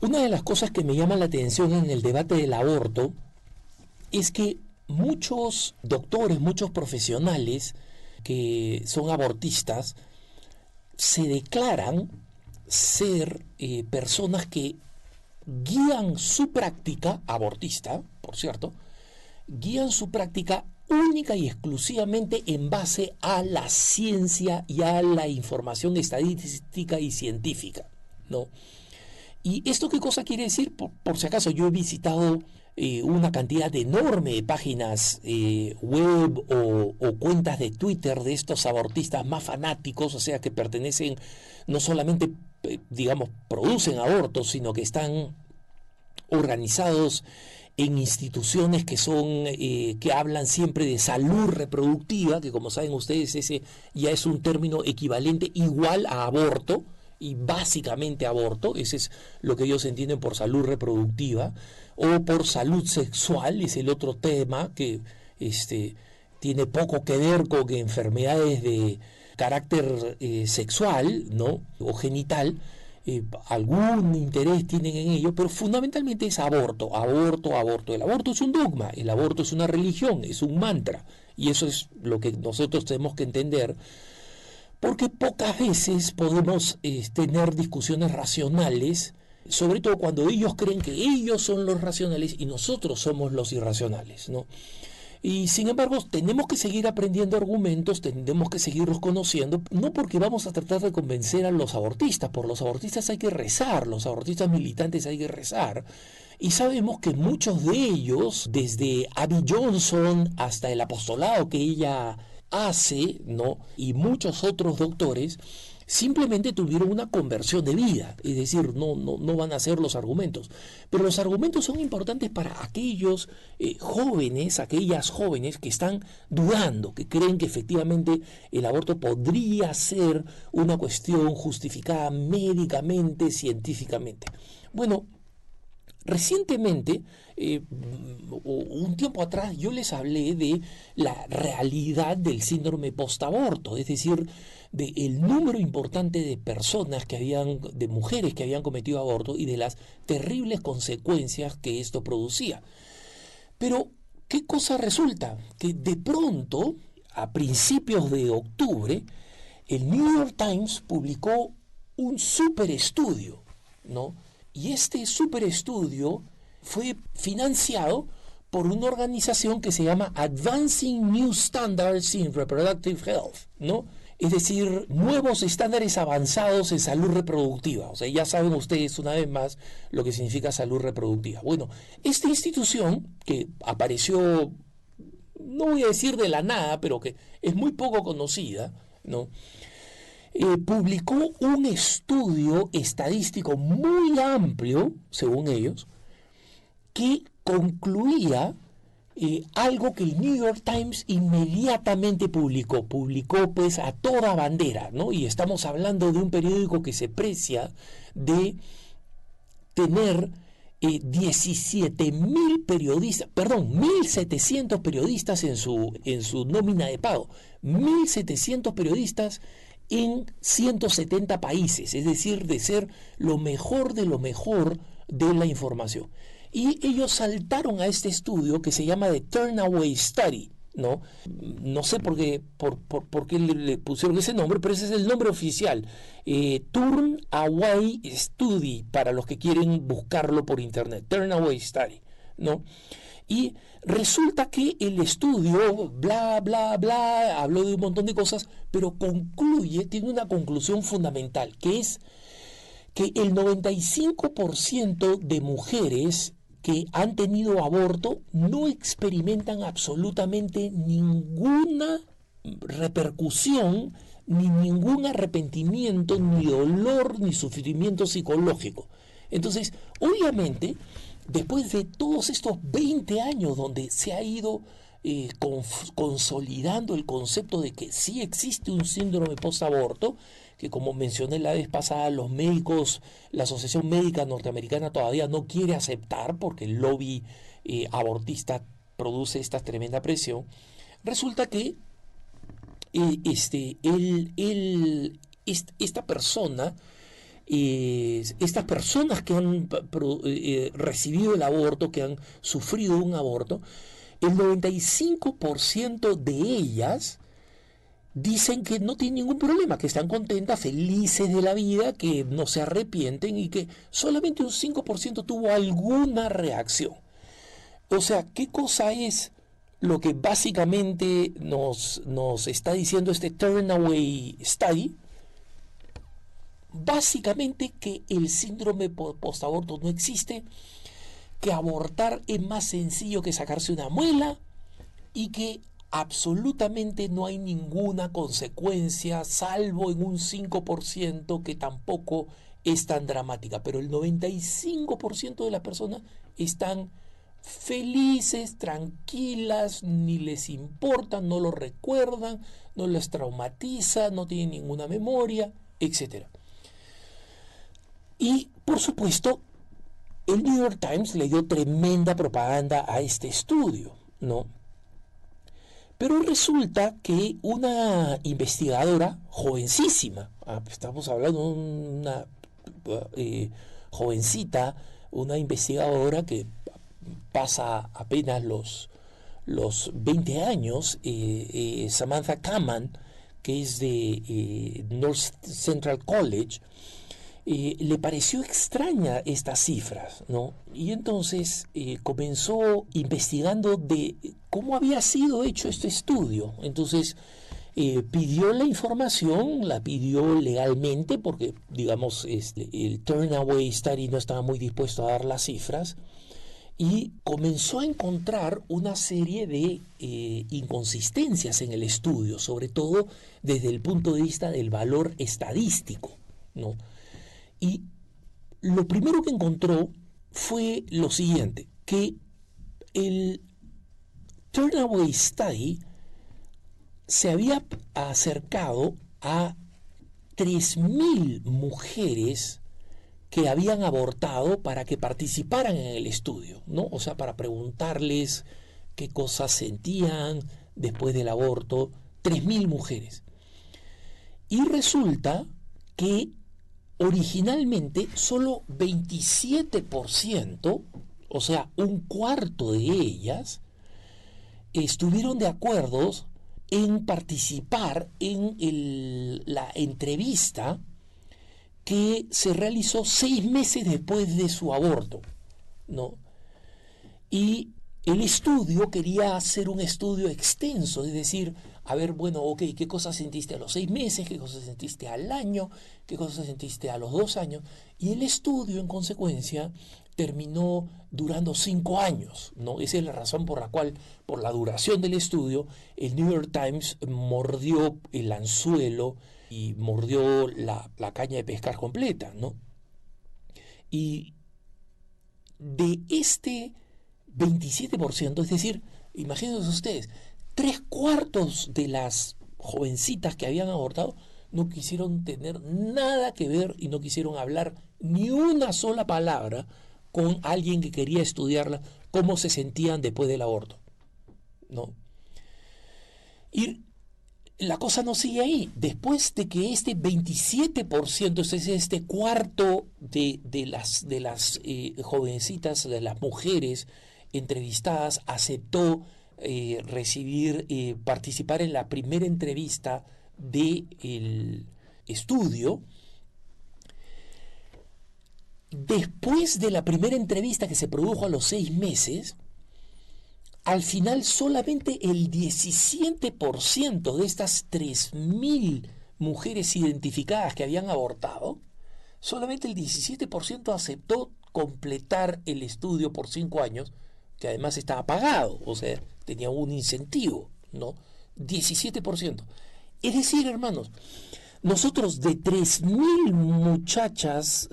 Una de las cosas que me llama la atención en el debate del aborto es que muchos doctores, muchos profesionales que son abortistas, se declaran ser personas que guían su práctica abortista, por cierto, guían su práctica única y exclusivamente en base a la ciencia y a la información estadística y científica, ¿no? ¿Y esto qué cosa quiere decir? Por si acaso, yo he visitado una cantidad enorme de páginas web o cuentas de Twitter de estos abortistas más fanáticos, o sea, que pertenecen, no solamente, digamos, producen abortos, sino que están organizados en instituciones que son que hablan siempre de salud reproductiva, que como saben ustedes ese ya es un término equivalente igual a aborto, y básicamente aborto, ese es lo que ellos entienden por salud reproductiva, o por salud sexual, es el otro tema que tiene poco que ver con enfermedades de carácter sexual, ¿no? O genital. Algún interés tienen en ello, pero fundamentalmente es aborto, aborto, aborto. El aborto es un dogma, el aborto es una religión, es un mantra, y eso es lo que nosotros tenemos que entender, porque pocas veces podemos tener discusiones racionales, sobre todo cuando ellos creen que ellos son los racionales y nosotros somos los irracionales, ¿no? Y sin embargo tenemos que seguir aprendiendo argumentos, tenemos que seguirlos conociendo, no porque vamos a tratar de convencer a los abortistas, por los abortistas hay que rezar, los abortistas militantes hay que rezar, y sabemos que muchos de ellos, desde Abby Johnson hasta el apostolado que ella hace, ¿no? Y muchos otros doctores, simplemente tuvieron una conversión de vida, es decir, no van a ser los argumentos, pero los argumentos son importantes para aquellos jóvenes, aquellas jóvenes que están dudando, que creen que efectivamente el aborto podría ser una cuestión justificada médicamente, científicamente. Bueno, recientemente, un tiempo atrás, yo les hablé de la realidad del síndrome postaborto, es decir, del número importante de personas de mujeres que habían cometido aborto y de las terribles consecuencias que esto producía. Pero, ¿qué cosa resulta? Que de pronto, a principios de octubre, el New York Times publicó un super estudio, ¿no? Y este superestudio fue financiado por una organización que se llama Advancing New Standards in Reproductive Health, ¿no? Es decir, nuevos estándares avanzados en salud reproductiva. O sea, ya saben ustedes una vez más lo que significa salud reproductiva. Bueno, esta institución que apareció, no voy a decir de la nada, pero que es muy poco conocida, ¿no? Publicó un estudio estadístico muy amplio, según ellos, que concluía algo que el New York Times inmediatamente publicó pues a toda bandera, ¿no? Y estamos hablando de un periódico que se precia de tener 17.000 periodistas, perdón, 1.700 periodistas en su nómina de pago, 1.700 periodistas en 170 países, es decir, de ser lo mejor de la información. Y ellos saltaron a este estudio que se llama The Turnaway Study, ¿no? No sé por qué le pusieron ese nombre, pero ese es el nombre oficial. Turnaway Study, para los que quieren buscarlo por internet, Turnaway Study, ¿no? Y resulta que el estudio, bla, bla, bla, habló de un montón de cosas, pero tiene una conclusión fundamental, que es que el 95% de mujeres que han tenido aborto no experimentan absolutamente ninguna repercusión, ni ningún arrepentimiento, ni dolor, ni sufrimiento psicológico. Entonces, obviamente, después de todos estos 20 años donde se ha ido consolidando el concepto de que sí existe un síndrome postaborto, que como mencioné la vez pasada, los médicos, la Asociación Médica Norteamericana todavía no quiere aceptar porque el lobby abortista produce esta tremenda presión, resulta que esta persona estas personas que han recibido el aborto, que han sufrido un aborto, el 95% de ellas dicen que no tienen ningún problema, que están contentas, felices de la vida, que no se arrepienten y que solamente un 5% tuvo alguna reacción. O sea, ¿qué cosa es lo que básicamente nos está diciendo este Turnaway Study? Básicamente que el síndrome postaborto no existe, que abortar es más sencillo que sacarse una muela y que absolutamente no hay ninguna consecuencia, salvo en un 5% que tampoco es tan dramática, pero el 95% de las personas están felices, tranquilas, ni les importa, no lo recuerdan, no les traumatiza, no tienen ninguna memoria, etc. Y, por supuesto, el New York Times le dio tremenda propaganda a este estudio, ¿no? Pero resulta que una investigadora jovencísima, estamos hablando de una jovencita, una investigadora que pasa apenas los 20 años, Samantha Kaman, que es de North Central College, le pareció extraña estas cifras, ¿no? Y entonces comenzó investigando de cómo había sido hecho este estudio. Entonces pidió la información, la pidió legalmente, porque digamos el Turnaway Study no estaba muy dispuesto a dar las cifras, y comenzó a encontrar una serie de inconsistencias en el estudio, sobre todo desde el punto de vista del valor estadístico, ¿no? Y lo primero que encontró fue lo siguiente, que el Turnaway Study se había acercado a 3.000 mujeres que habían abortado para que participaran en el estudio, ¿no? O sea, para preguntarles qué cosas sentían después del aborto, 3.000 mujeres. Y resulta que originalmente solo 27%, o sea, un cuarto de ellas, estuvieron de acuerdo en participar en la entrevista que se realizó 6 meses después de su aborto, ¿no? Y el estudio quería hacer un estudio extenso, es decir, a ver, bueno, ok, ¿qué cosas sentiste a los 6 meses? ¿Qué cosas sentiste al año? ¿Qué cosas sentiste a los 2 años? Y el estudio, en consecuencia, terminó durando 5 años, ¿no? Esa es la razón por la cual, por la duración del estudio, el New York Times mordió el anzuelo y mordió la caña de pescar completa, ¿no? Y de este 27%, es decir, imagínense ustedes, 3/4 de las jovencitas que habían abortado no quisieron tener nada que ver y no quisieron hablar ni una sola palabra con alguien que quería estudiarla, cómo se sentían después del aborto, ¿no? Y la cosa no sigue ahí. Después de que este 27%, es decir, este cuarto de las jovencitas, de las mujeres entrevistadas, aceptó participar en la primera entrevista del estudio. Después de la primera entrevista que se produjo a los 6 meses, al final solamente el 17% de estas 3.000 mujeres identificadas que habían abortado, solamente el 17% aceptó completar el estudio por 5 años, que además estaba pagado, o sea, tenía un incentivo, ¿no? 17%. Es decir, hermanos, nosotros de 3.000 muchachas,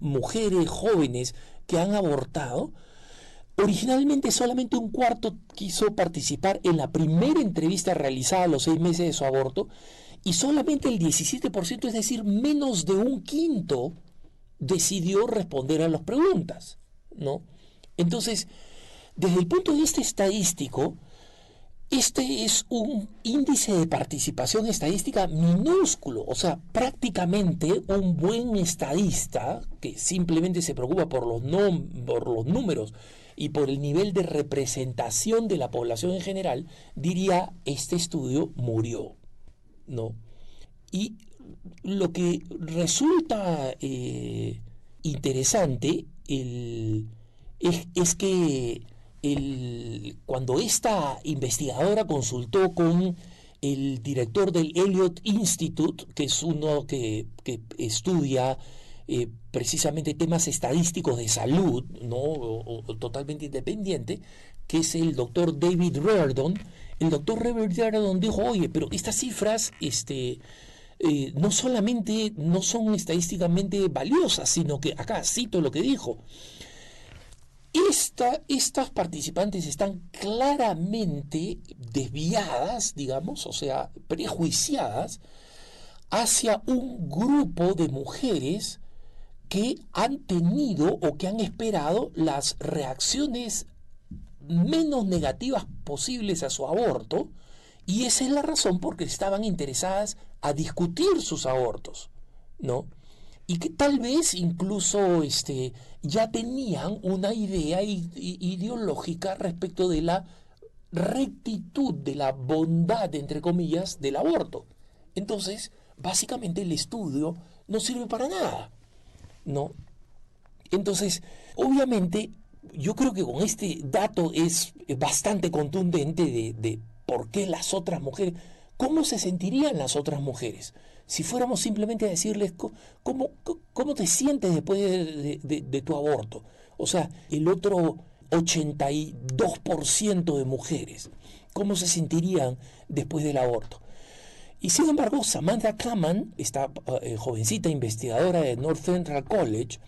mujeres jóvenes que han abortado, originalmente solamente un cuarto quiso participar en la primera entrevista realizada a los 6 meses de su aborto y solamente el 17%, es decir, menos de un quinto, decidió responder a las preguntas, ¿no? Entonces, desde el punto de vista estadístico, Este es un índice de participación estadística minúsculo, o sea, prácticamente un buen estadista que simplemente se preocupa por por los números y por el nivel de representación de la población en general, diría, este estudio murió, ¿no? Y lo que resulta interesante es que cuando esta investigadora consultó con el director del Elliott Institute, que es uno que estudia precisamente temas estadísticos de salud, ¿no? O totalmente independiente, que es el doctor David Reardon. El doctor David Reardon dijo, oye, pero estas cifras no solamente no son estadísticamente valiosas, sino que, acá cito lo que dijo, estas participantes están claramente desviadas, digamos, o sea, prejuiciadas hacia un grupo de mujeres que han tenido o que han esperado las reacciones menos negativas posibles a su aborto, y esa es la razón por que estaban interesadas a discutir sus abortos, ¿no? Y que tal vez incluso ya tenían una idea ideológica respecto de la rectitud, de la bondad, entre comillas, del aborto. Entonces, básicamente el estudio no sirve para nada, ¿no? Entonces, obviamente, yo creo que con este dato es bastante contundente de por qué las otras mujeres, cómo se sentirían las otras mujeres si fuéramos simplemente a decirles cómo te sientes después de tu aborto. O sea, el otro 82% de mujeres, cómo se sentirían después del aborto. Y sin embargo, Samantha Kaman, esta jovencita investigadora de North Central College,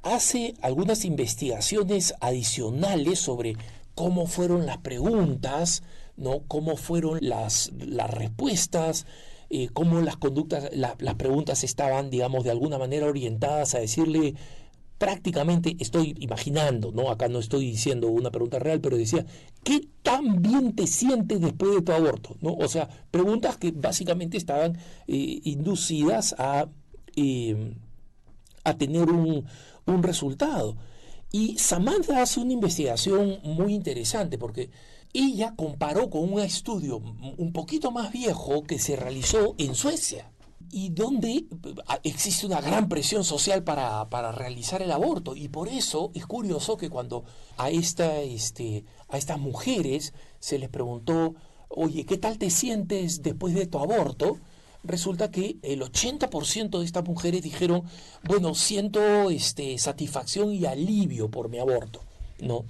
hace algunas investigaciones adicionales sobre cómo fueron las preguntas, ¿no? Cómo fueron las respuestas, cómo las conductas, las preguntas estaban, digamos, de alguna manera orientadas a decirle, prácticamente, estoy imaginando, ¿no? Acá no estoy diciendo una pregunta real, pero decía, ¿qué tan bien te sientes después de tu aborto? ¿No? O sea, preguntas que básicamente estaban inducidas a tener un resultado. Y Samantha hace una investigación muy interesante porque ella comparó con un estudio un poquito más viejo que se realizó en Suecia y donde existe una gran presión social para realizar el aborto, y por eso es curioso que cuando a estas mujeres se les preguntó, oye, ¿qué tal te sientes después de tu aborto? Resulta que el 80% de estas mujeres dijeron, bueno, siento satisfacción y alivio por mi aborto, ¿no?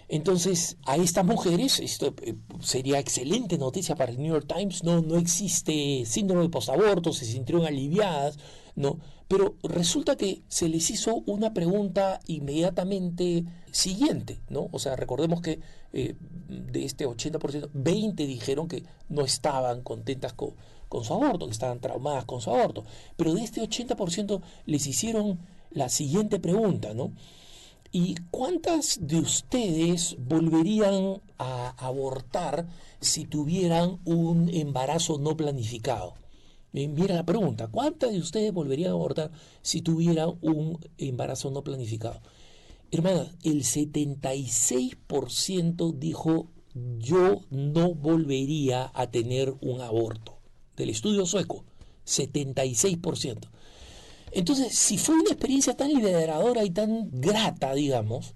Entonces, a estas mujeres, esto sería excelente noticia para el New York Times, no existe síndrome de postaborto, se sintieron aliviadas, ¿no? Pero resulta que se les hizo una pregunta inmediatamente siguiente, ¿no? O sea, recordemos que de este 80%, 20 dijeron que no estaban contentas con su aborto, que estaban traumadas con su aborto. Pero de este 80% les hicieron la siguiente pregunta, ¿no? ¿Y cuántas de ustedes volverían a abortar si tuvieran un embarazo no planificado? Mira la pregunta, ¿cuántas de ustedes volverían a abortar si tuvieran un embarazo no planificado? Hermana, el 76% dijo, yo no volvería a tener un aborto. Del estudio sueco, 76%. Entonces, si fue una experiencia tan liberadora y tan grata, digamos,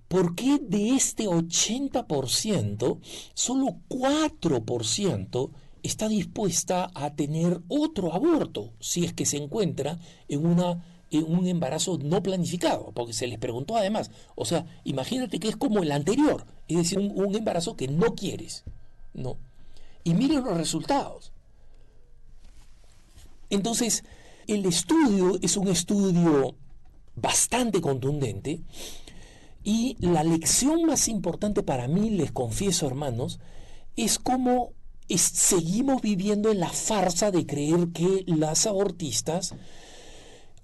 ¿por qué de este 80%, solo 4% está dispuesta a tener otro aborto si es que se encuentra en un embarazo no planificado? Porque se les preguntó además, o sea, imagínate que es como el anterior, es decir, un embarazo que no quieres, ¿no? Y miren los resultados. Entonces, el estudio es un estudio bastante contundente, y la lección más importante para mí, les confieso, hermanos, es cómo seguimos viviendo en la farsa de creer que las abortistas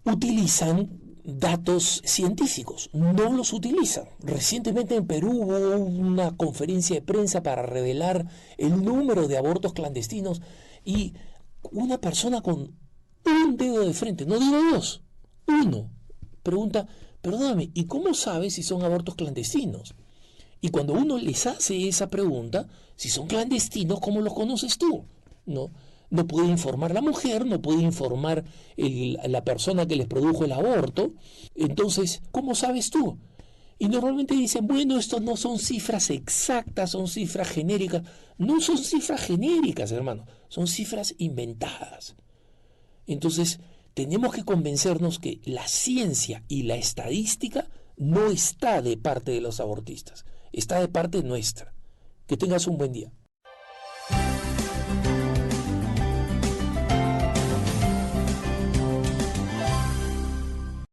utilizan datos científicos, no los utilizan. Recientemente en Perú hubo una conferencia de prensa para revelar el número de abortos clandestinos y una persona con un dedo de frente, no digo dos, uno, pregunta, perdóname, ¿y cómo sabes si son abortos clandestinos? Y cuando uno les hace esa pregunta, si son clandestinos, ¿cómo los conoces tú? ¿No? No puede informar la mujer, no puede informar la persona que les produjo el aborto. Entonces, ¿cómo sabes tú? Y normalmente dicen, bueno, estos no son cifras exactas, son cifras genéricas. No son cifras genéricas, hermano, son cifras inventadas. Entonces, tenemos que convencernos que la ciencia y la estadística no está de parte de los abortistas, está de parte nuestra. Que tengas un buen día.